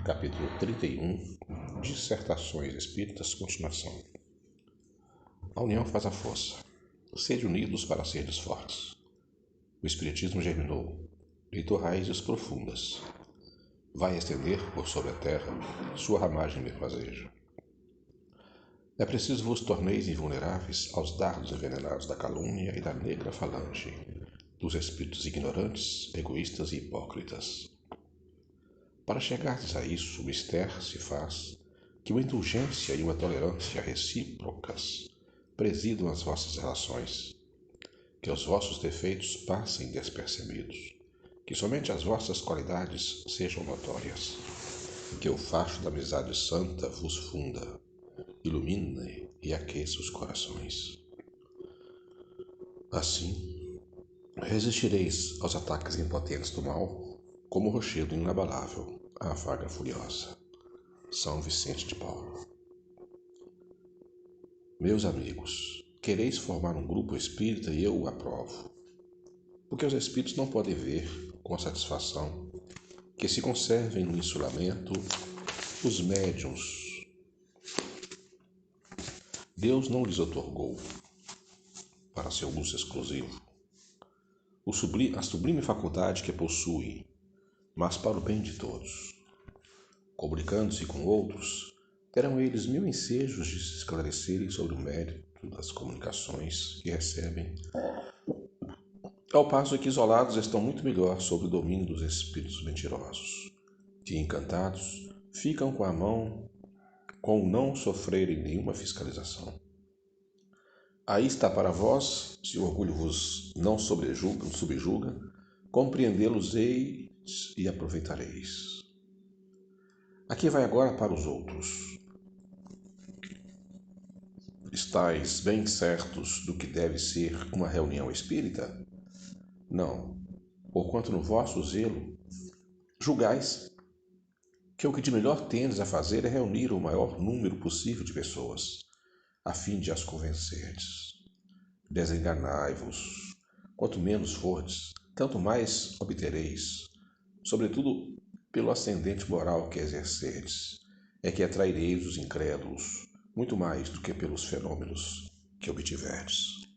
Capítulo 31, Dissertações Espíritas, continuação. A união faz a força. Sede unidos para serdes fortes. O Espiritismo germinou, deitou raízes profundas. Vai estender por sobre a terra sua ramagem benfazeja. É preciso vos torneis invulneráveis aos dardos envenenados da calúnia e da negra falange, dos espíritos ignorantes, egoístas e hipócritas. Para chegardes a isso, o mistério se faz que uma indulgência e uma tolerância recíprocas presidam as vossas relações, que os vossos defeitos passem despercebidos, que somente as vossas qualidades sejam notórias, que o facho da amizade santa vos funda, ilumine e aqueça os corações. Assim, resistireis aos ataques impotentes do mal, como o rochedo inabalável à vaga furiosa. São Vicente de Paulo. Meus amigos, quereis formar um grupo espírita e eu o aprovo, porque os espíritos não podem ver com satisfação que se conservem no insulamento os médiuns. Deus não lhes otorgou, para seu uso exclusivo, a sublime faculdade que possuem, mas para o bem de todos. Comunicando-se com outros, terão eles mil ensejos de se esclarecerem sobre o mérito das comunicações que recebem, ao passo que isolados estão muito melhor sob o domínio dos espíritos mentirosos, que, encantados, ficam com a mão com o não sofrerem nenhuma fiscalização. Aí está para vós, se o orgulho vos não subjuga, compreendê-los-eis e aproveitareis. Aqui vai agora para os outros. Estais bem certos do que deve ser uma reunião espírita? Não, porquanto no vosso zelo julgais que o que de melhor tendes a fazer é reunir o maior número possível de pessoas, a fim de as convencerdes. Desenganai-vos. Quanto menos fordes, tanto mais obtereis, sobretudo pelo ascendente moral que exercerdes, é que atraireis os incrédulos, muito mais do que pelos fenômenos que obtiverdes.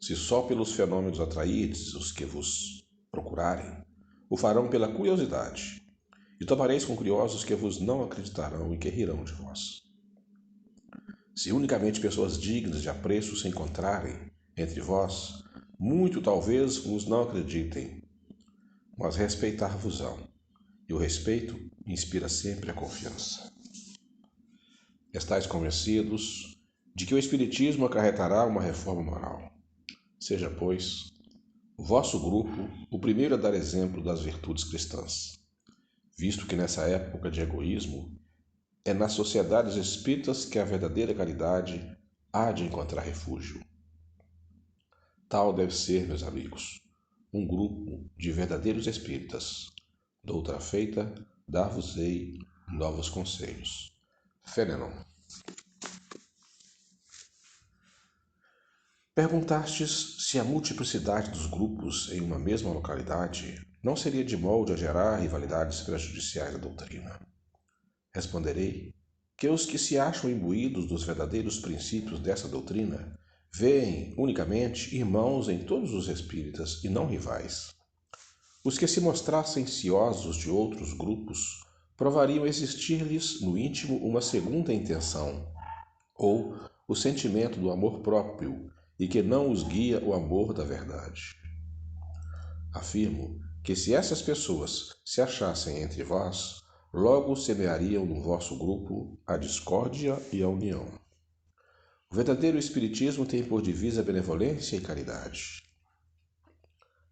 Se só pelos fenômenos atrairdes os que vos procurarem, o farão pela curiosidade, e tomareis com curiosos que vos não acreditarão e que rirão de vós. Se unicamente pessoas dignas de apreço se encontrarem entre vós, muito talvez vos não acreditem, mas respeitar-vos-ão, e o respeito inspira sempre a confiança. Estais convencidos de que o Espiritismo acarretará uma reforma moral. Seja, pois, o vosso grupo o primeiro a dar exemplo das virtudes cristãs, visto que nessa época de egoísmo é nas sociedades espíritas que a verdadeira caridade há de encontrar refúgio. Tal deve ser, meus amigos, um grupo de verdadeiros espíritas. Doutra feita, dar-vos-ei novos conselhos. Fénenon. Perguntastes se a multiplicidade dos grupos em uma mesma localidade não seria de molde a gerar rivalidades prejudiciais à doutrina. Responderei que os que se acham imbuídos dos verdadeiros princípios dessa doutrina veem unicamente irmãos em todos os espíritas e não rivais. Os que se mostrassem ciosos de outros grupos provariam existir-lhes no íntimo uma segunda intenção, ou o sentimento do amor próprio, e que não os guia o amor da verdade. Afirmo que se essas pessoas se achassem entre vós, logo semeariam no vosso grupo a discórdia e a união. O verdadeiro Espiritismo tem por divisa a benevolência e caridade.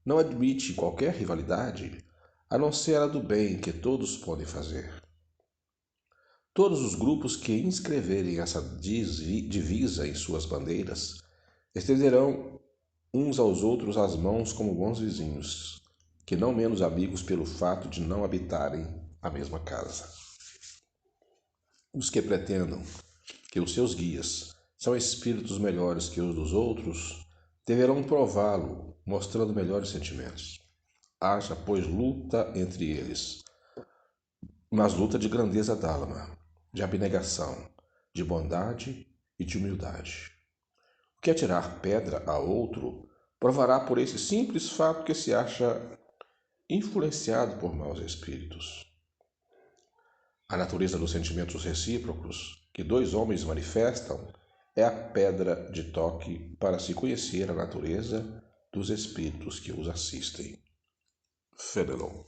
Não admite qualquer rivalidade, a não ser a do bem que todos podem fazer. Todos os grupos que inscreverem essa divisa em suas bandeiras estenderão uns aos outros as mãos como bons vizinhos, que não menos amigos pelo fato de não habitarem a mesma casa. Os que pretendam que os seus guias são espíritos melhores que os dos outros, deverão prová-lo, mostrando melhores sentimentos. Haja, pois, luta entre eles, mas luta de grandeza d'alma, de abnegação, de bondade e de humildade. O que atirar pedra a outro provará por esse simples fato que se acha influenciado por maus espíritos. A natureza dos sentimentos recíprocos que dois homens manifestam é a pedra de toque para se conhecer a natureza dos espíritos que os assistem. Fenelon.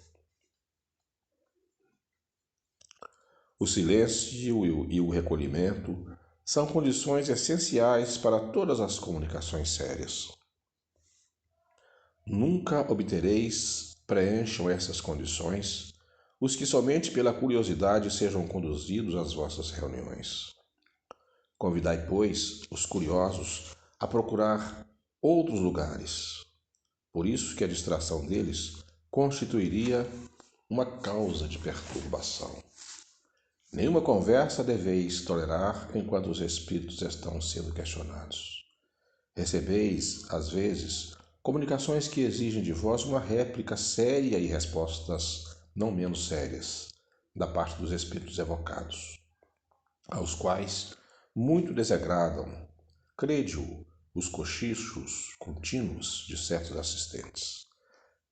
O silêncio e o recolhimento são condições essenciais para todas as comunicações sérias. Nunca obtereis preencham essas condições os que somente pela curiosidade sejam conduzidos às vossas reuniões. Convidai, pois, os curiosos a procurar outros lugares. Por isso que a distração deles constituiria uma causa de perturbação. Nenhuma conversa deveis tolerar enquanto os espíritos estão sendo questionados. Recebeis, às vezes, comunicações que exigem de vós uma réplica séria e respostas não menos sérias, da parte dos espíritos evocados, aos quais muito desagradam, crede-o, os cochichos contínuos de certos assistentes.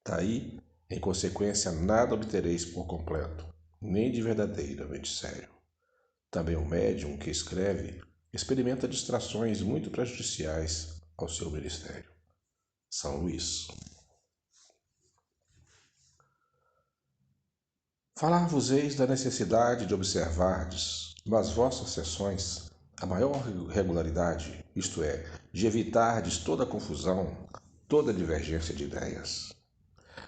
Daí, em consequência, nada obtereis por completo, nem de verdadeiramente sério. Também o médium que escreve experimenta distrações muito prejudiciais ao seu ministério. São Luís. Falar-vos-eis da necessidade de observardes nas vossas sessões a maior regularidade, isto é, de evitardes toda confusão, toda divergência de ideias.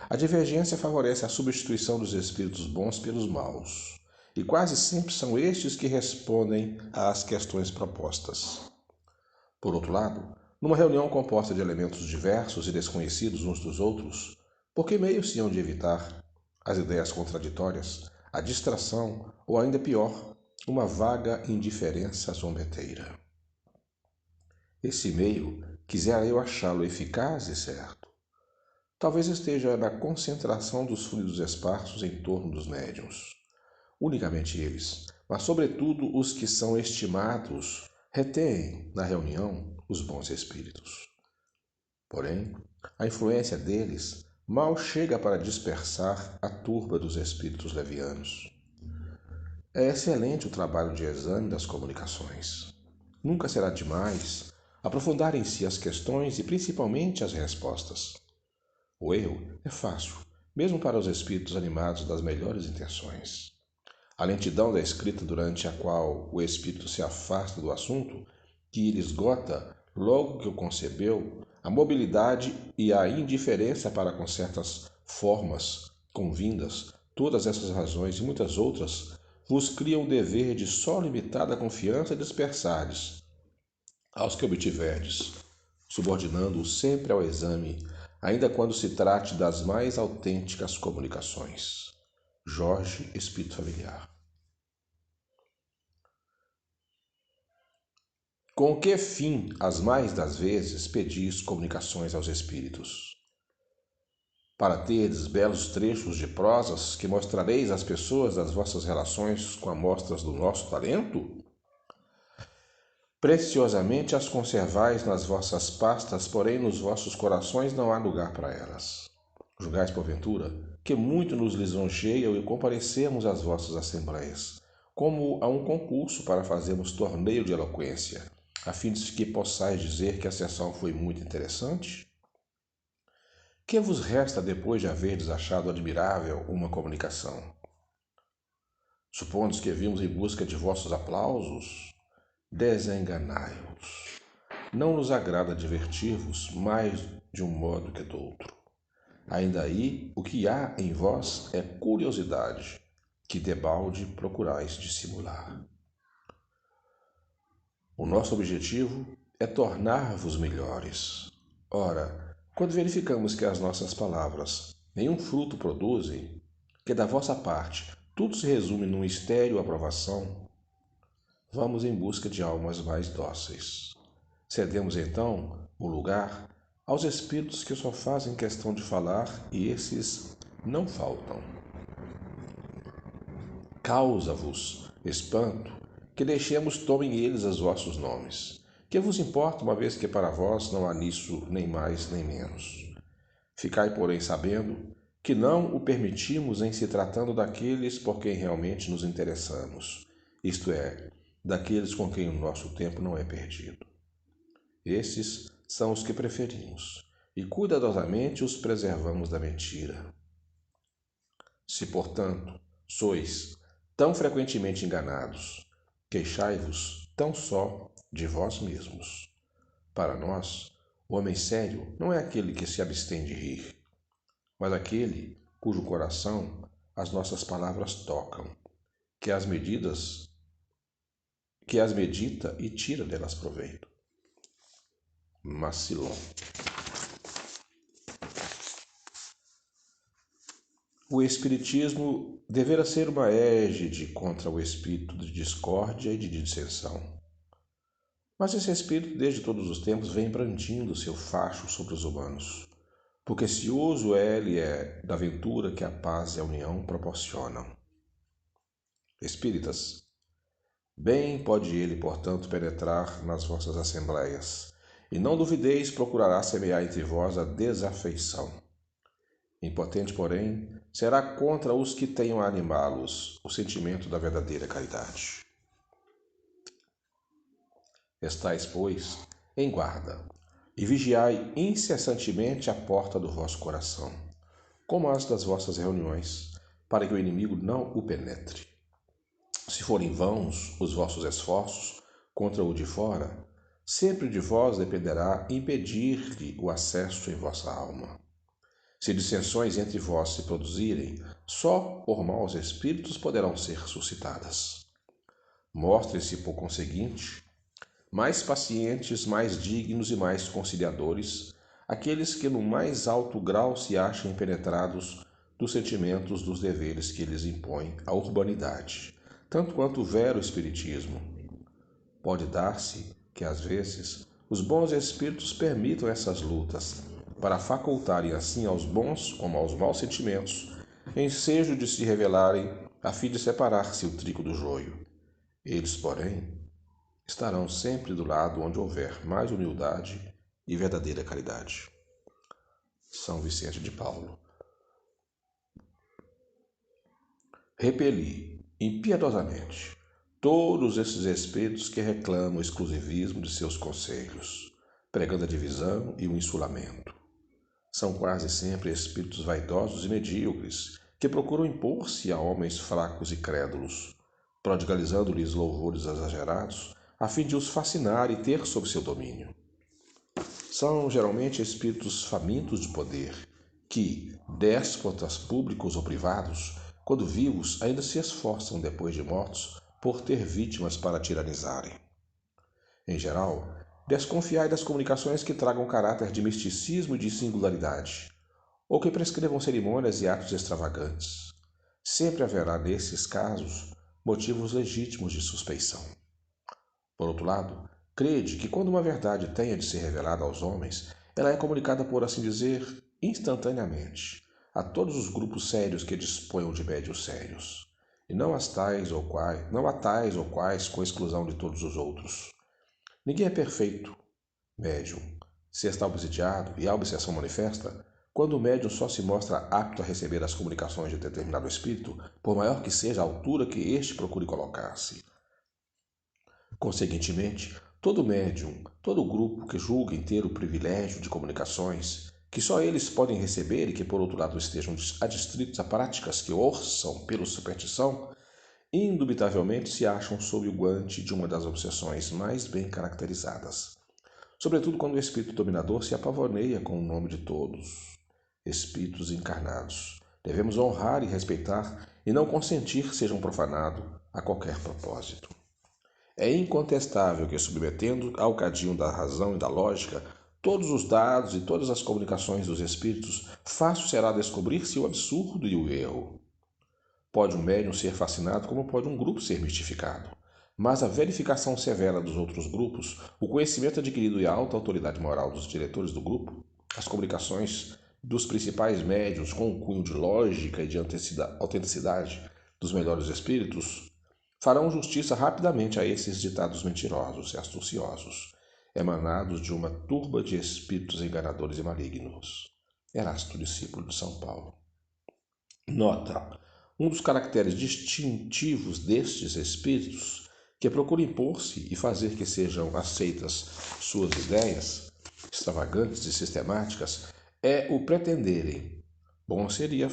A divergência favorece a substituição dos espíritos bons pelos maus, e quase sempre são estes que respondem às questões propostas. Por outro lado, numa reunião composta de elementos diversos e desconhecidos uns dos outros, por que meio se hão de evitar as ideias contraditórias, a distração ou, ainda pior, uma vaga indiferença zombeteira? Esse meio quisera eu achá-lo eficaz e certo. Talvez esteja na concentração dos fluidos esparsos em torno dos médiuns. Unicamente eles, mas sobretudo os que são estimados, retêm na reunião os bons espíritos. Porém, a influência deles mal chega para dispersar a turba dos espíritos levianos. É excelente o trabalho de exame das comunicações. Nunca será demais aprofundar em si as questões e principalmente as respostas. O erro é fácil, mesmo para os espíritos animados das melhores intenções. A lentidão da escrita durante a qual o espírito se afasta do assunto, que ele esgota logo que o concebeu, a mobilidade e a indiferença para com certas formas convindas, todas essas razões e muitas outras, vos criam o dever de só limitada confiança dispersardes aos que obtiverdes, subordinando-o sempre ao exame, ainda quando se trate das mais autênticas comunicações. Jorge, Espírito Familiar. Com que fim, as mais das vezes, pedis comunicações aos espíritos? Para terdes belos trechos de prosas que mostrareis às pessoas das vossas relações com amostras do nosso talento? Preciosamente as conservais nas vossas pastas, porém nos vossos corações não há lugar para elas. Julgais, porventura, que muito nos lisonjeia e comparecermos às vossas assembleias, como a um concurso para fazermos torneio de eloquência, a fim de que possais dizer que a sessão foi muito interessante? Que vos resta depois de haverdes achado admirável uma comunicação? Supondes que vimos em busca de vossos aplausos? Desenganai-vos. Não nos agrada divertir-vos mais de um modo que do outro. Ainda aí, o que há em vós é curiosidade, que debalde procurais dissimular. O nosso objetivo é tornar-vos melhores. Ora, quando verificamos que as nossas palavras nenhum fruto produzem, que da vossa parte tudo se resume num estéril aprovação, vamos em busca de almas mais dóceis. Cedemos então o lugar aos espíritos que só fazem questão de falar, e esses não faltam. Causa-vos espanto que deixemos tomem eles os vossos nomes. Que vos importa, uma vez que para vós não há nisso nem mais nem menos? Ficai, porém, sabendo que não o permitimos em se tratando daqueles por quem realmente nos interessamos, isto é, daqueles com quem o nosso tempo não é perdido. Esses são os que preferimos, e cuidadosamente os preservamos da mentira. Se, portanto, sois tão frequentemente enganados, queixai-vos tão só de vós mesmos. Para nós, o homem sério não é aquele que se abstém de rir, mas aquele cujo coração as nossas palavras tocam, que as medita e tira delas proveito. Macilon. O Espiritismo devera ser uma égide contra o espírito de discórdia e de dissensão. Mas esse espírito, desde todos os tempos, vem brandindo seu facho sobre os humanos, porque cioso ele é da ventura que a paz e a união proporcionam. Espíritas, bem pode ele, portanto, penetrar nas vossas assembleias, e não duvideis procurará semear entre vós a desafeição. Impotente, porém, será contra os que tenham a animá-los o sentimento da verdadeira caridade. Estais, pois, em guarda, e vigiai incessantemente a porta do vosso coração, como as das vossas reuniões, para que o inimigo não o penetre. Se forem vãos os vossos esforços contra o de fora, sempre de vós dependerá impedir-lhe o acesso em vossa alma. Se dissensões entre vós se produzirem, só por maus espíritos poderão ser suscitadas. Mostrem-se, por conseguinte, mais pacientes, mais dignos e mais conciliadores aqueles que no mais alto grau se achem penetrados dos sentimentos dos deveres que lhes impõe a urbanidade, tanto quanto o vero espiritismo. Pode dar-se que, às vezes, os bons espíritos permitam essas lutas, para facultarem assim aos bons como aos maus sentimentos ensejo de se revelarem a fim de separar-se o trigo do joio. Eles, porém, estarão sempre do lado onde houver mais humildade e verdadeira caridade. São Vicente de Paulo. Repeli impiedosamente todos esses espíritos que reclamam o exclusivismo de seus conselhos, pregando a divisão e o insulamento. São quase sempre espíritos vaidosos e medíocres, que procuram impor-se a homens fracos e crédulos, prodigalizando-lhes louvores exagerados, a fim de os fascinar e ter sob seu domínio. São geralmente espíritos famintos de poder, que, déspotas públicos ou privados, quando vivos, ainda se esforçam, depois de mortos, por ter vítimas para tiranizarem. Em geral, desconfiai das comunicações que tragam caráter de misticismo e de singularidade, ou que prescrevam cerimônias e atos extravagantes. Sempre haverá, nesses casos, motivos legítimos de suspeição. Por outro lado, crede que quando uma verdade tenha de ser revelada aos homens, ela é comunicada, por assim dizer, instantaneamente, a todos os grupos sérios que disponham de médiuns sérios, e não a tais ou quais com exclusão de todos os outros. Ninguém é perfeito médium, se está obsidiado e a obsessão manifesta, quando o médium só se mostra apto a receber as comunicações de determinado espírito, por maior que seja a altura que este procure colocar-se. Conseguintemente, todo médium, todo grupo que julguem ter o privilégio de comunicações, que só eles podem receber e que por outro lado estejam adstritos a práticas que orçam pela superstição, indubitavelmente se acham sob o guante de uma das obsessões mais bem caracterizadas. Sobretudo quando o espírito dominador se apavoneia com o nome de todos, espíritos encarnados. Devemos honrar e respeitar e não consentir sejam profanados a qualquer propósito. É incontestável que, submetendo ao cadinho da razão e da lógica todos os dados e todas as comunicações dos espíritos, fácil será descobrir-se o absurdo e o erro. Pode um médium ser fascinado como pode um grupo ser mistificado. Mas a verificação severa dos outros grupos, o conhecimento adquirido e a alta autoridade moral dos diretores do grupo, as comunicações dos principais médiuns com um cunho de lógica e de autenticidade, dos melhores espíritos, farão justiça rapidamente a esses ditados mentirosos e astuciosos, emanados de uma turba de espíritos enganadores e malignos. Erasto, discípulo de São Paulo. Nota: um dos caracteres distintivos destes espíritos, que procura impor-se e fazer que sejam aceitas suas ideias extravagantes e sistemáticas, é o pretenderem, bom seria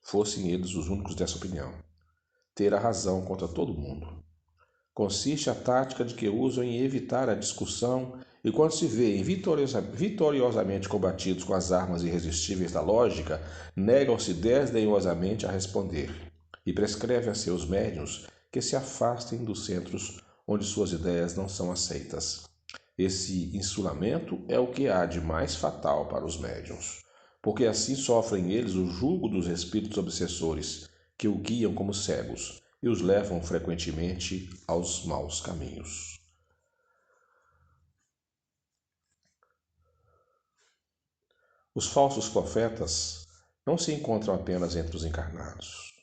fossem eles os únicos dessa opinião, ter a razão contra todo mundo. Consiste a tática de que usam em evitar a discussão e, quando se veem vitoriosamente combatidos com as armas irresistíveis da lógica, negam-se desdenhosamente a responder e prescrevem a seus médiuns que se afastem dos centros onde suas ideias não são aceitas. Esse insulamento é o que há de mais fatal para os médiuns, porque assim sofrem eles o jugo dos espíritos obsessores, que o guiam como cegos e os levam frequentemente aos maus caminhos. Os falsos profetas não se encontram apenas entre os encarnados.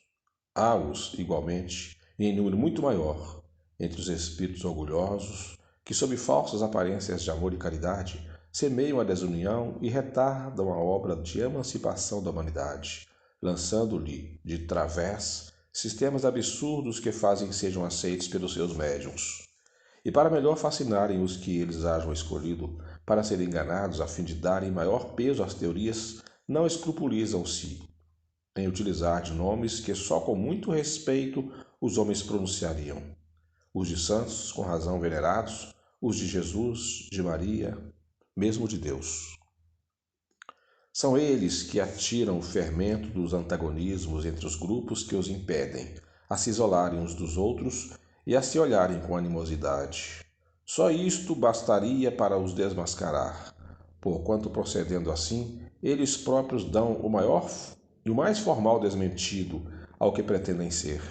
Há-os, igualmente, e em número muito maior, entre os espíritos orgulhosos, que, sob falsas aparências de amor e caridade, semeiam a desunião e retardam a obra de emancipação da humanidade, lançando-lhe, de través, sistemas absurdos que fazem que sejam aceitos pelos seus médiuns. E para melhor fascinarem os que eles hajam escolhido para serem enganados a fim de darem maior peso às teorias, não escrupulizam-se em utilizar de nomes que só com muito respeito os homens pronunciariam. Os de santos, com razão venerados, os de Jesus, de Maria, mesmo de Deus. São eles que atiram o fermento dos antagonismos entre os grupos que os impedem a se isolarem uns dos outros e a se olharem com animosidade. Só isto bastaria para os desmascarar, porquanto, procedendo assim, eles próprios dão o maior e o mais formal desmentido ao que pretendem ser.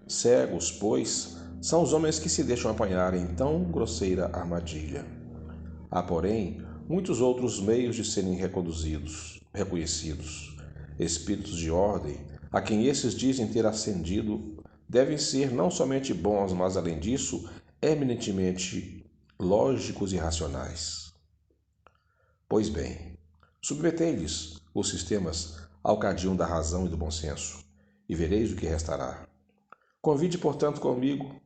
Cegos, pois, são os homens que se deixam apanhar em tão grosseira armadilha. Há, porém, muitos outros meios de serem reconhecidos. Espíritos de ordem, a quem esses dizem ter ascendido, devem ser não somente bons, mas, além disso, eminentemente lógicos e racionais. Pois bem, submetei-lhes os sistemas ao cadinho da razão e do bom senso, e vereis o que restará. Convinde, portanto, comigo,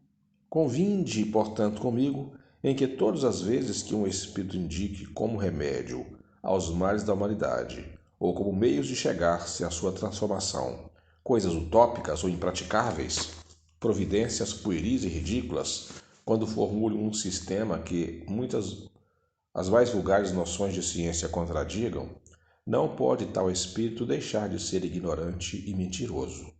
em que todas as vezes que um espírito indique como remédio aos males da humanidade, ou como meios de chegar-se à sua transformação, coisas utópicas ou impraticáveis, providências pueris e ridículas, quando formule um sistema que as mais vulgares noções de ciência contradigam, não pode tal espírito deixar de ser ignorante e mentiroso.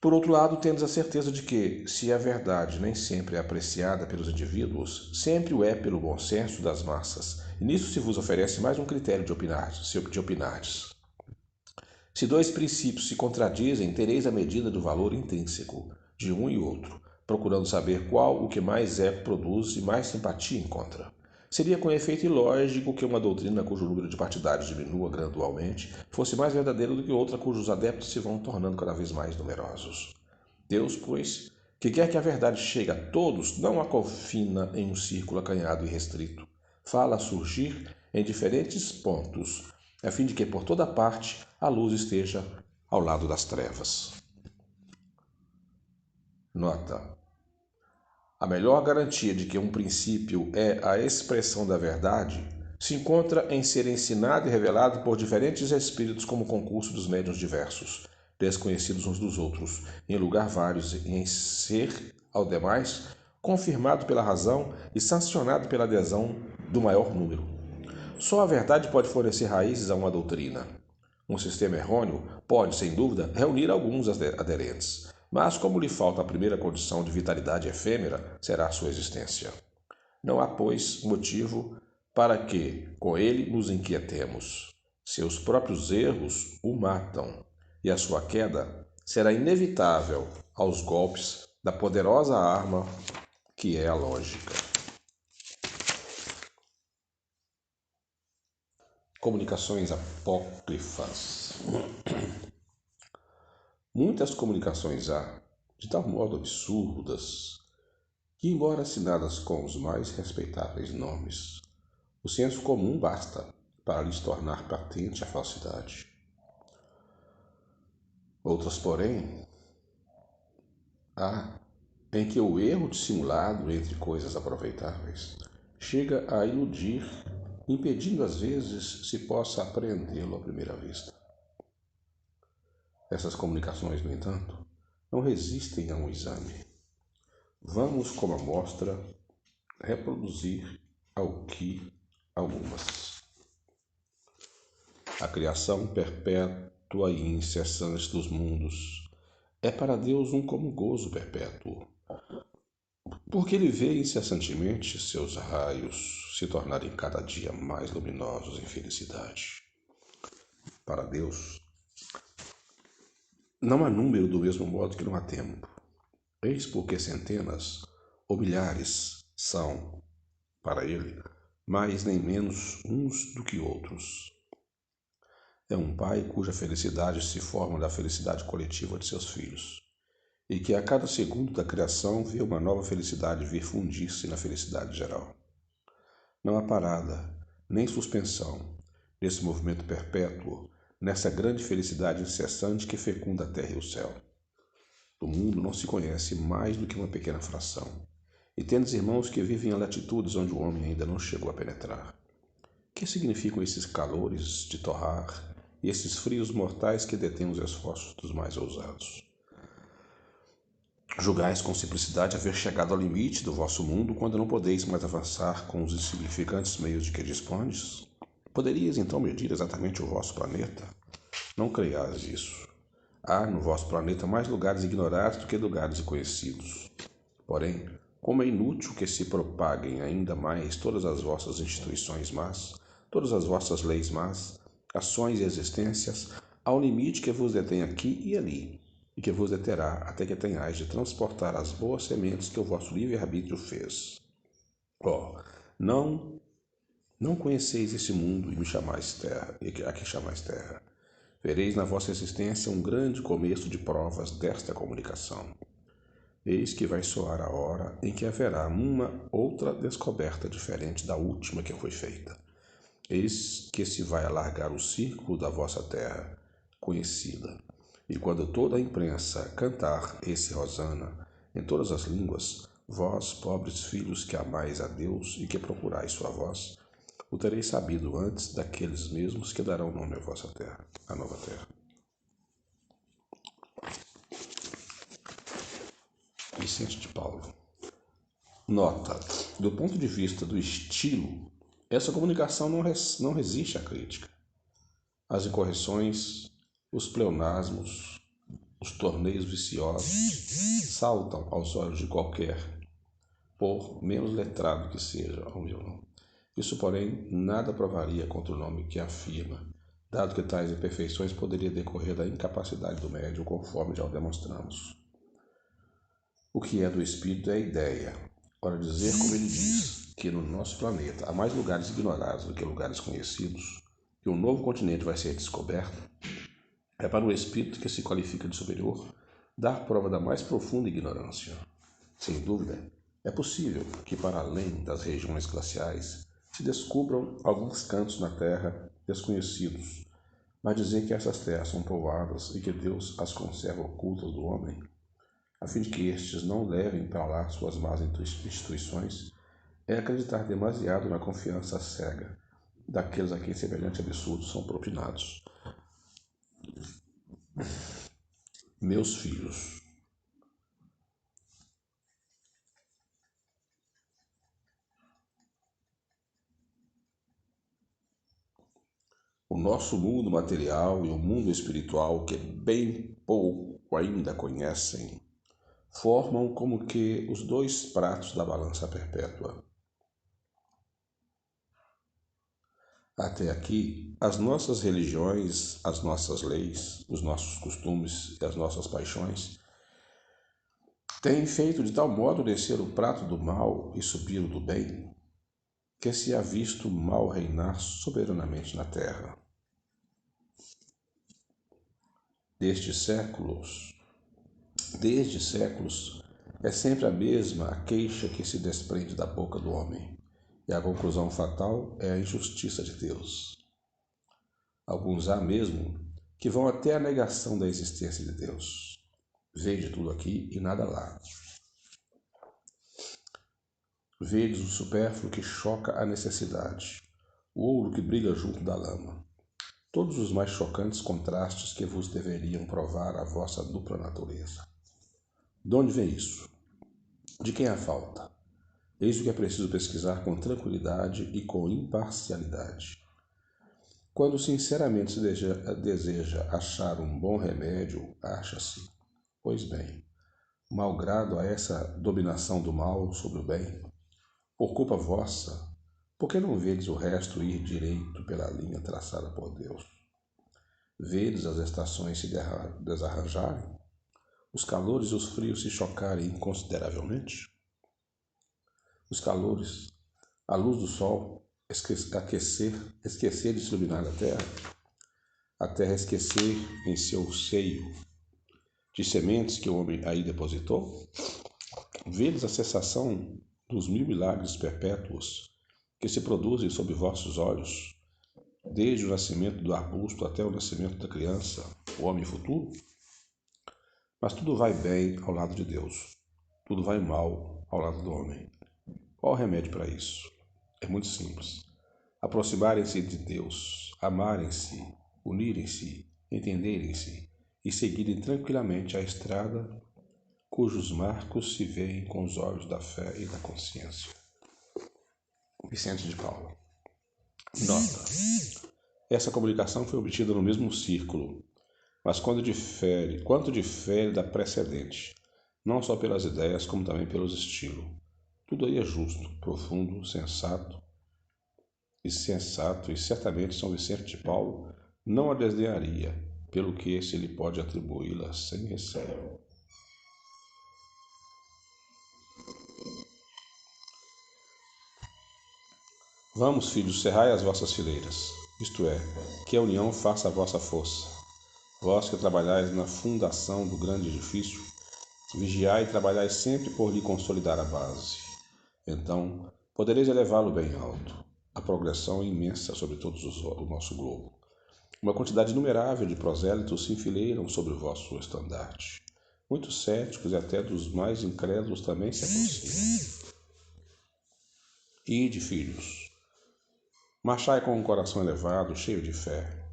Por outro lado, temos a certeza de que, se a verdade nem sempre é apreciada pelos indivíduos, sempre o é pelo bom senso das massas, e nisso se vos oferece mais um critério de opinardes. Se dois princípios se contradizem, tereis a medida do valor intrínseco de um e outro, procurando saber qual o que mais eco produz e mais simpatia encontra. Seria com efeito ilógico que uma doutrina cujo número de partidários diminua gradualmente fosse mais verdadeira do que outra cujos adeptos se vão tornando cada vez mais numerosos. Deus, pois, que quer que a verdade chegue a todos, não a confina em um círculo acanhado e restrito. Fala a surgir em diferentes pontos, a fim de que por toda parte a luz esteja ao lado das trevas. Nota: a melhor garantia de que um princípio é a expressão da verdade se encontra em ser ensinado e revelado por diferentes espíritos como concurso dos médiuns diversos, desconhecidos uns dos outros, em lugar vários, e em ser, ao demais, confirmado pela razão e sancionado pela adesão do maior número. Só a verdade pode fornecer raízes a uma doutrina. Um sistema errôneo pode, sem dúvida, reunir alguns aderentes, mas como lhe falta a primeira condição de vitalidade efêmera, será a sua existência. Não há, pois, motivo para que com ele nos inquietemos. Seus próprios erros o matam, e a sua queda será inevitável aos golpes da poderosa arma que é a lógica. Comunicações apócrifas. Muitas comunicações há, de tal modo absurdas, que, embora assinadas com os mais respeitáveis nomes, o senso comum basta para lhes tornar patente a falsidade. Outras, porém, há em que o erro dissimulado entre coisas aproveitáveis chega a iludir, impedindo às vezes se possa apreendê-lo à primeira vista. Essas comunicações, no entanto, não resistem a um exame. Vamos, como amostra, reproduzir algumas. A criação perpétua e incessante dos mundos é para Deus um como gozo perpétuo, porque ele vê incessantemente seus raios se tornarem cada dia mais luminosos em felicidade. Para Deus, não há número do mesmo modo que não há tempo. Eis porque centenas ou milhares são, para ele, mais nem menos uns do que outros. É um pai cuja felicidade se forma da felicidade coletiva de seus filhos, e que a cada segundo da criação vê uma nova felicidade vir fundir-se na felicidade geral. Não há parada, nem suspensão, nesse movimento perpétuo, nessa grande felicidade incessante que fecunda a terra e o céu. Do mundo não se conhece mais do que uma pequena fração, e tendes irmãos que vivem em latitudes onde o homem ainda não chegou a penetrar. Que significam esses calores de torrar e esses frios mortais que detêm os esforços dos mais ousados? Julgais com simplicidade haver chegado ao limite do vosso mundo quando não podeis mais avançar com os insignificantes meios de que dispondes? Poderias então medir exatamente o vosso planeta? Não creiais isso. Há no vosso planeta mais lugares ignorados do que lugares conhecidos. Porém, como é inútil que se propaguem ainda mais todas as vossas instituições más, todas as vossas leis más, ações e existências, ao limite que vos detém aqui e ali, e que vos deterá até que tenhais de transportar as boas sementes que o vosso livre-arbítrio fez. Não conheceis esse mundo e me chamais terra, e a que chamais terra. Vereis na vossa existência um grande começo de provas desta comunicação. Eis que vai soar a hora em que haverá uma outra descoberta diferente da última que foi feita. Eis que se vai alargar o círculo da vossa terra conhecida. E quando toda a imprensa cantar esse hosana em todas as línguas, vós, pobres filhos que amais a Deus e que procurais sua voz, o tereis sabido antes daqueles mesmos que darão nome à vossa terra, a nova terra. Vicente de Paulo. Nota: do ponto de vista do estilo, essa comunicação não resiste à crítica. As incorreções, os pleonasmos, os torneios viciosos saltam aos olhos de qualquer, por menos letrado que seja, ao meu não. Isso, porém, nada provaria contra o nome que afirma, dado que tais imperfeições poderiam decorrer da incapacidade do médium, conforme já o demonstramos. O que é do espírito é a ideia. Ora, dizer, como ele diz, que no nosso planeta há mais lugares ignorados do que lugares conhecidos, que um novo continente vai ser descoberto, é para o espírito que se qualifica de superior dar prova da mais profunda ignorância. Sem dúvida, é possível que, para além das regiões glaciais, se descubram alguns cantos na Terra desconhecidos, mas dizer que essas terras são povoadas e que Deus as conserva ocultas do homem, a fim de que estes não levem para lá suas más instituições, é acreditar demasiado na confiança cega daqueles a quem semelhante absurdos são propinados. Meus filhos, o nosso mundo material e o mundo espiritual, que bem pouco ainda conhecem, formam como que os dois pratos da balança perpétua. Até aqui, as nossas religiões, as nossas leis, os nossos costumes e as nossas paixões têm feito de tal modo descer o prato do mal e subir o do bem, que se há visto o mal reinar soberanamente na terra. desde séculos, é sempre a mesma a queixa que se desprende da boca do homem, e a conclusão fatal é a injustiça de Deus. Alguns há mesmo que vão até a negação da existência de Deus. Vede tudo aqui e nada lá. Vedes o supérfluo que choca a necessidade, o ouro que brilha junto da lama. Todos os mais chocantes contrastes que vos deveriam provar a vossa dupla natureza. De onde vem isso? De quem há falta? Eis o que é preciso pesquisar com tranquilidade e com imparcialidade. Quando sinceramente se deseja achar um bom remédio, acha-se. Pois bem, malgrado a essa dominação do mal sobre o bem, por culpa vossa, por que não vedes o resto ir direito pela linha traçada por Deus? Vedes as estações se desarranjarem, os calores e os frios se chocarem inconsideravelmente? Os calores, a luz do sol, esquecer de se iluminar a terra esquecer em seu seio de sementes que o homem aí depositou? Vedes a cessação dos 1000 milagres perpétuos que se produzem sob vossos olhos, desde o nascimento do arbusto até o nascimento da criança, o homem futuro? Mas tudo vai bem ao lado de Deus, tudo vai mal ao lado do homem. Qual o remédio para isso? É muito simples. Aproximarem-se de Deus, amarem-se, unirem-se, entenderem-se e seguirem tranquilamente a estrada cujos marcos se veem com os olhos da fé e da consciência. Vicente de Paula. Nota. Essa comunicação foi obtida no mesmo círculo, mas quanto difere da precedente, não só pelas ideias, como também pelos estilos. Tudo aí é justo, profundo, sensato, e certamente São Vicente de Paulo não a desdenharia, pelo que se lhe pode atribuí-la sem receio. Vamos, filhos, cerrai as vossas fileiras, isto é, que a união faça a vossa força. Vós que trabalhais na fundação do grande edifício, vigiai e trabalhai sempre por lhe consolidar a base. Então, podereis elevá-lo bem alto. A progressão é imensa sobre todos o nosso globo. Uma quantidade inumerável de prosélitos se enfileiram sobre o vosso estandarte. Muitos céticos e até dos mais incrédulos também se aproximam. Ide, filhos, marchai com um coração elevado, cheio de fé.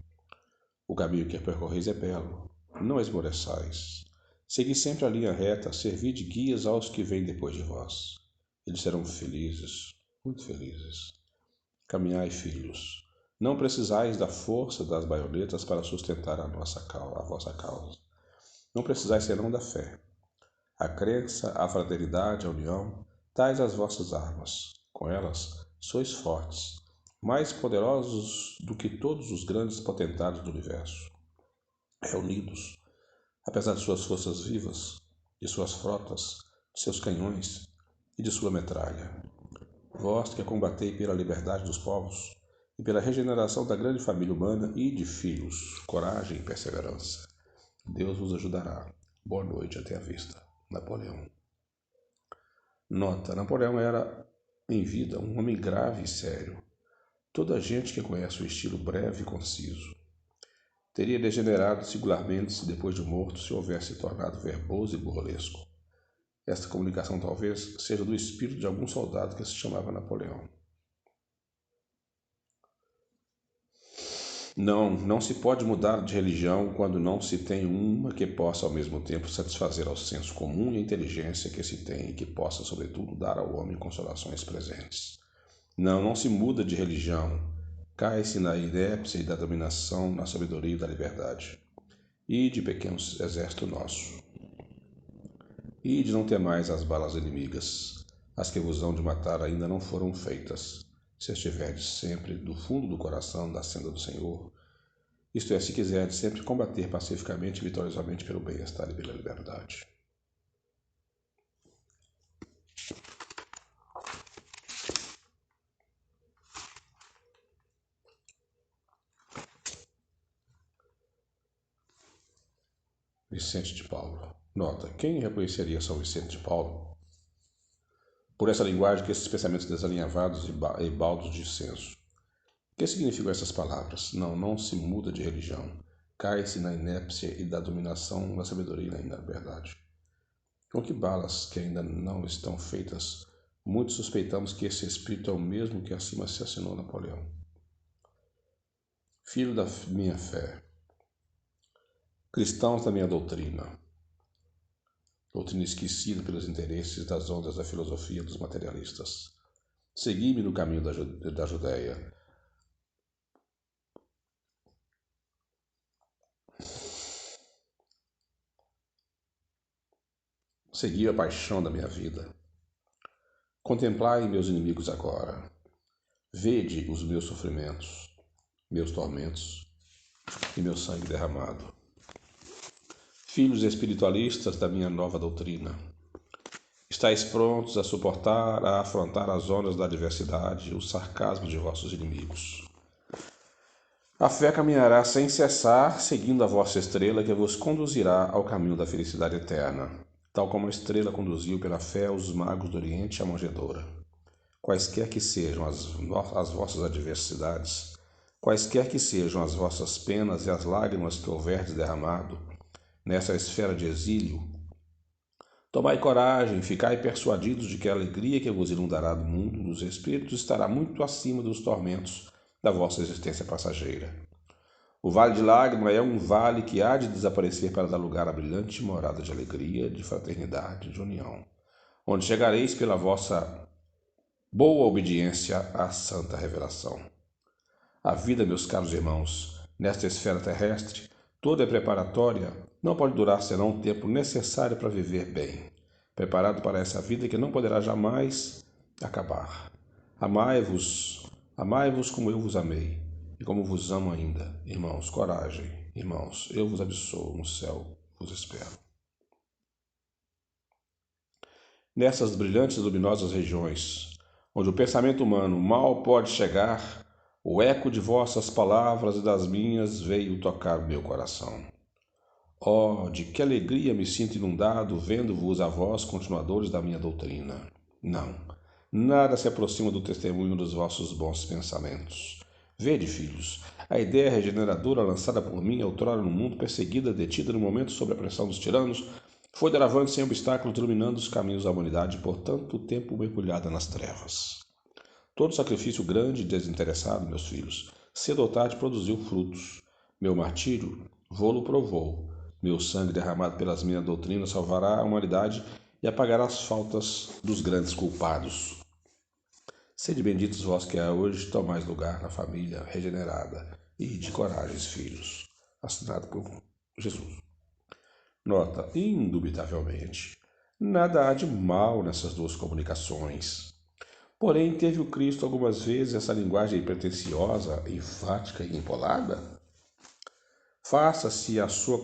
O caminho que percorreis é belo, não esmoreçais. Segui sempre a linha reta, servi de guias aos que vêm depois de vós. Eles serão felizes, muito felizes. Caminhai, filhos. Não precisais da força das baionetas para sustentar a vossa causa. Não precisais senão da fé. A crença, a fraternidade, a união, tais as vossas armas. Com elas, sois fortes, mais poderosos do que todos os grandes potentados do universo. Reunidos, apesar de suas forças vivas, de suas frotas, de seus canhões e de sua metralha. Vós que combatei pela liberdade dos povos e pela regeneração da grande família humana e de filhos, coragem e perseverança. Deus vos ajudará. Boa noite, até a vista. Napoleão. Nota: Napoleão era, em vida, um homem grave e sério. Toda a gente que conhece o estilo breve e conciso. Teria degenerado singularmente se depois de morto se houvesse tornado verboso e burlesco. Esta comunicação talvez seja do espírito de algum soldado que se chamava Napoleão. Não se pode mudar de religião quando não se tem uma que possa ao mesmo tempo satisfazer ao senso comum e à inteligência que se tem e que possa, sobretudo, dar ao homem consolações presentes. Não se muda de religião, cai-se na inépcia e da dominação, na sabedoria e da liberdade. Ide, pequeno exército nosso. Ide, não temais as balas inimigas. As que vos hão de matar ainda não foram feitas. Se estiverdes sempre do fundo do coração da senda do Senhor, isto é, se quiserdes sempre combater pacificamente e vitoriosamente pelo bem-estar e pela liberdade. Vicente de Paulo. Nota: quem reconheceria São Vicente de Paulo por essa linguagem que esses pensamentos desalinhavados e baldos de senso? O que significam essas palavras? Não se muda de religião. Cai-se na inépcia e da dominação da sabedoria e na verdade. Com que balas que ainda não estão feitas, muitos suspeitamos que esse espírito é o mesmo que acima assassinou Napoleão. Filho da minha fé, cristãos da minha doutrina esquecida pelos interesses das ondas da filosofia dos materialistas, segui-me no caminho da Judéia. Segui a paixão da minha vida. Contemplai meus inimigos agora. Vede os meus sofrimentos, meus tormentos e meu sangue derramado. Filhos espiritualistas da minha nova doutrina, estáis prontos a suportar, a afrontar as ondas da adversidade e o sarcasmo de vossos inimigos. A fé caminhará sem cessar, seguindo a vossa estrela que vos conduzirá ao caminho da felicidade eterna, tal como a estrela conduziu pela fé os magos do Oriente à manjedoura. Quaisquer que sejam as vossas adversidades, quaisquer que sejam as vossas penas e as lágrimas que houverdes derramado nessa esfera de exílio, tomai coragem, ficai persuadidos de que a alegria que vos inundará do mundo dos espíritos estará muito acima dos tormentos da vossa existência passageira. O vale de lágrima é um vale que há de desaparecer para dar lugar à brilhante morada de alegria, de fraternidade, de união, onde chegareis pela vossa boa obediência à santa revelação. A vida, meus caros irmãos, nesta esfera terrestre, toda é preparatória, não pode durar senão o tempo necessário para viver bem, preparado para essa vida que não poderá jamais acabar. Amai-vos como eu vos amei, e como vos amo ainda. Irmãos, coragem. Irmãos, eu vos absolvo, no céu vos espero. Nessas brilhantes e luminosas regiões, onde o pensamento humano mal pode chegar, o eco de vossas palavras e das minhas veio tocar o meu coração. Oh, de que alegria me sinto inundado vendo-vos a vós, continuadores da minha doutrina. Não, nada se aproxima do testemunho dos vossos bons pensamentos. Vede, filhos, a ideia regeneradora lançada por mim outrora no mundo, perseguida, detida no momento sob a pressão dos tiranos, foi deravante sem obstáculos, iluminando os caminhos da humanidade, por tanto tempo mergulhada nas trevas. Todo sacrifício grande e desinteressado, meus filhos, cedo ou tarde produziu frutos. Meu martírio vô-lo provou. Meu sangue derramado pelas minhas doutrinas salvará a humanidade e apagará as faltas dos grandes culpados. Sede benditos vós que hoje tomais lugar na família regenerada e de coragens, filhos. Assinado por Jesus. Nota: indubitavelmente, nada há de mal nessas duas comunicações. Porém, teve o Cristo algumas vezes essa linguagem pretensiosa, enfática e empolada? Faça-se a sua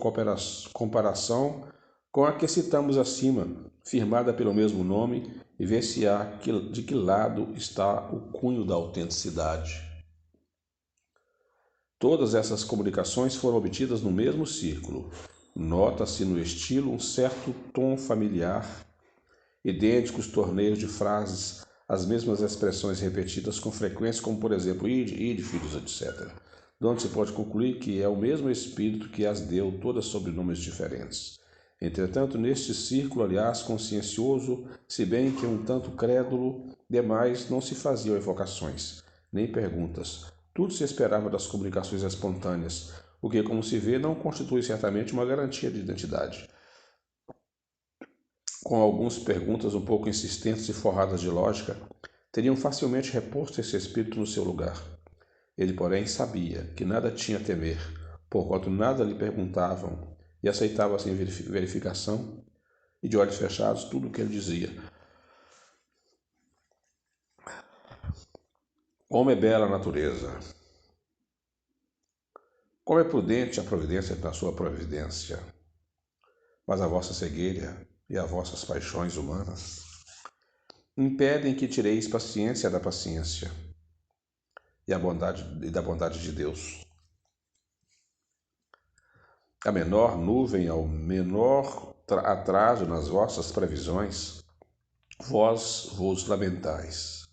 comparação com a que citamos acima, firmada pelo mesmo nome, e vê-se de que lado está o cunho da autenticidade. Todas essas comunicações foram obtidas no mesmo círculo. Nota-se no estilo um certo tom familiar, idênticos torneios de frases, as mesmas expressões repetidas com frequência, como por exemplo, ide, filhos, etc., de onde se pode concluir que é o mesmo Espírito que as deu, todas sob nomes diferentes. Entretanto, neste círculo, aliás, consciencioso, se bem que um tanto crédulo, demais não se faziam evocações, nem perguntas. Tudo se esperava das comunicações espontâneas, o que, como se vê, não constitui certamente uma garantia de identidade. Com algumas perguntas um pouco insistentes e forradas de lógica, teriam facilmente reposto esse espírito no seu lugar. Ele, porém, sabia que nada tinha a temer, porquanto nada lhe perguntavam, e aceitava sem verificação e de olhos fechados tudo o que ele dizia. Como é bela a natureza! Como é prudente a providência na sua providência! Mas a vossa cegueira e as vossas paixões humanas impedem que tireis paciência da paciência e da bondade de Deus. a menor nuvem ao menor atraso nas vossas previsões, vós vos lamentais.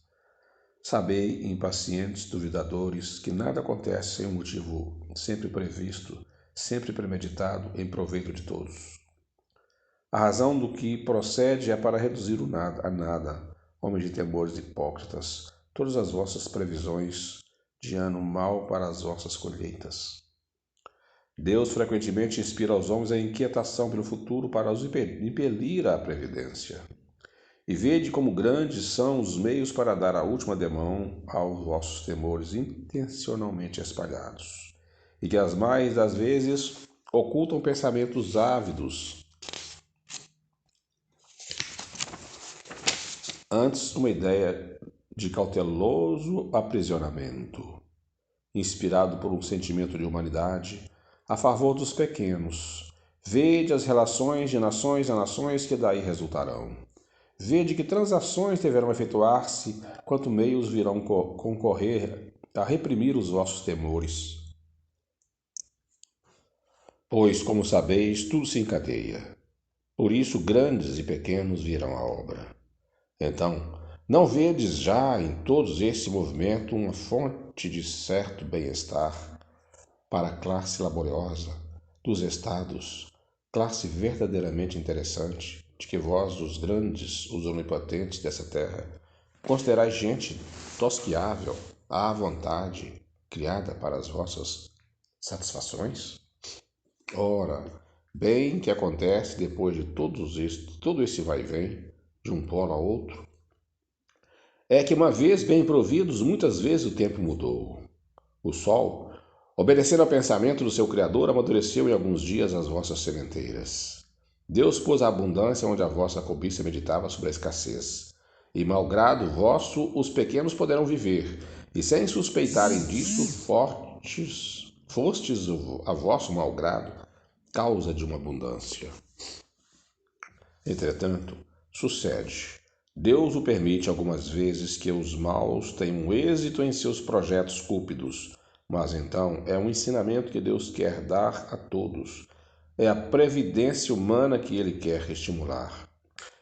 Sabei, impacientes duvidadores, que nada acontece sem um motivo sempre previsto, sempre premeditado, em proveito de todos. A razão do que procede é para reduzir o nada a nada, homens de temores hipócritas, todas as vossas previsões de ano mau para as vossas colheitas. Deus frequentemente inspira aos homens a inquietação pelo futuro para os impelir à previdência. E vede como grandes são os meios para dar a última demão aos vossos temores intencionalmente espalhados, e que as mais das vezes ocultam pensamentos ávidos, antes uma ideia de cauteloso aprisionamento, inspirado por um sentimento de humanidade, a favor dos pequenos. Vede as relações de nações a nações que daí resultarão. Vede que transações deverão efetuar-se, quanto meios virão concorrer a reprimir os vossos temores. Pois, como sabeis, tudo se encadeia. Por isso, grandes e pequenos virão à obra. Então, não vedes já em todos esse movimento uma fonte de certo bem-estar para a classe laboriosa dos estados, classe verdadeiramente interessante, de que vós, os grandes, os onipotentes dessa terra, considerais gente tosquiável, à vontade, criada para as vossas satisfações? Ora, bem que acontece depois de todo esse vai-vem, de um polo a outro, é que uma vez bem providos, muitas vezes o tempo mudou. O sol, obedecendo ao pensamento do seu Criador, amadureceu em alguns dias as vossas sementeiras. Deus pôs a abundância onde a vossa cobiça meditava sobre a escassez. E, malgrado vosso, os pequenos poderão viver, e sem suspeitarem disso, fostes a vosso malgrado causa de uma abundância. Entretanto, sucede. Deus o permite algumas vezes que os maus tenham êxito em seus projetos cúpidos, mas então é um ensinamento que Deus quer dar a todos. É a previdência humana que Ele quer estimular.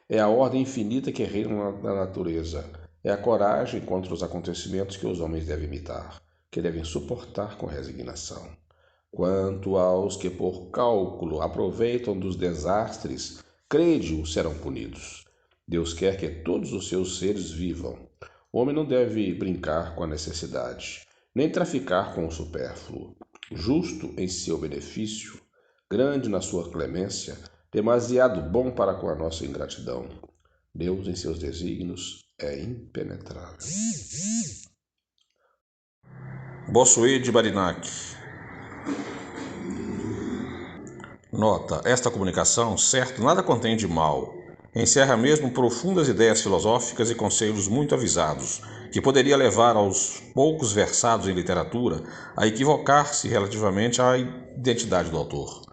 É a ordem infinita que reina na natureza. É a coragem contra os acontecimentos que os homens devem imitar, que devem suportar com resignação. Quanto aos que por cálculo aproveitam dos desastres, crede-o, serão punidos. Deus quer que todos os seus seres vivam. O homem não deve brincar com a necessidade, nem traficar com o supérfluo. Justo em seu benefício, grande na sua clemência, demasiado bom para com a nossa ingratidão. Deus, em seus desígnios, é impenetrável. Bossuet de Barinac. Nota: esta comunicação, certo, nada contém de mal. Encerra mesmo profundas ideias filosóficas e conselhos muito avisados, que poderia levar aos poucos versados em literatura a equivocar-se relativamente à identidade do autor.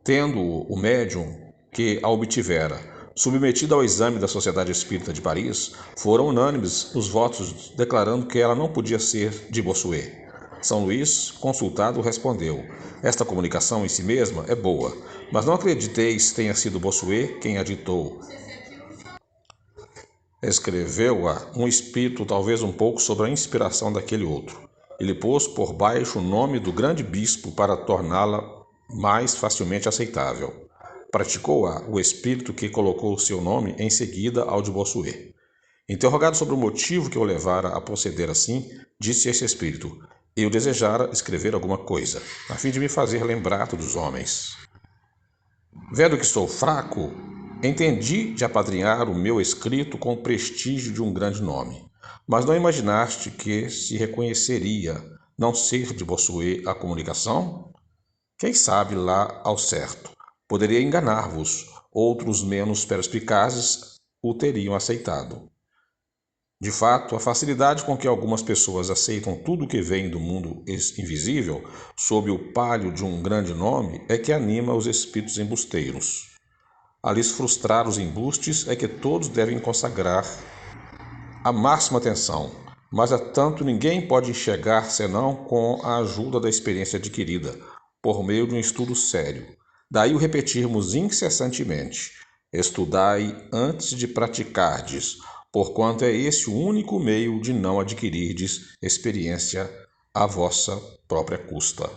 Tendo o médium que a obtivera submetida ao exame da Sociedade Espírita de Paris, foram unânimes os votos declarando que ela não podia ser de Bossuet. São Luís, consultado, respondeu: esta comunicação em si mesma é boa, mas não acrediteis tenha sido Bossuet quem a ditou. Escreveu-a um espírito talvez um pouco sob a inspiração daquele outro. Ele pôs por baixo o nome do grande bispo para torná-la mais facilmente aceitável. Praticou-a o espírito que colocou o seu nome em seguida ao de Bossuet. Interrogado sobre o motivo que o levara a proceder assim, disse esse espírito: eu desejara escrever alguma coisa, a fim de me fazer lembrado dos homens. Vendo que sou fraco, entendi de apadrinhar o meu escrito com o prestígio de um grande nome. Mas não imaginaste que se reconheceria não ser de Bossuet a comunicação? Quem sabe lá ao certo? Poderia enganar-vos, outros menos perspicazes o teriam aceitado. De fato, a facilidade com que algumas pessoas aceitam tudo o que vem do mundo invisível, sob o palio de um grande nome, é que anima os espíritos embusteiros. A lhes frustrar os embustes é que todos devem consagrar a máxima atenção, mas a tanto ninguém pode enxergar senão com a ajuda da experiência adquirida, por meio de um estudo sério. Daí o repetirmos incessantemente: estudai antes de praticardes, porquanto é esse o único meio de não adquirirdes experiência à vossa própria custa.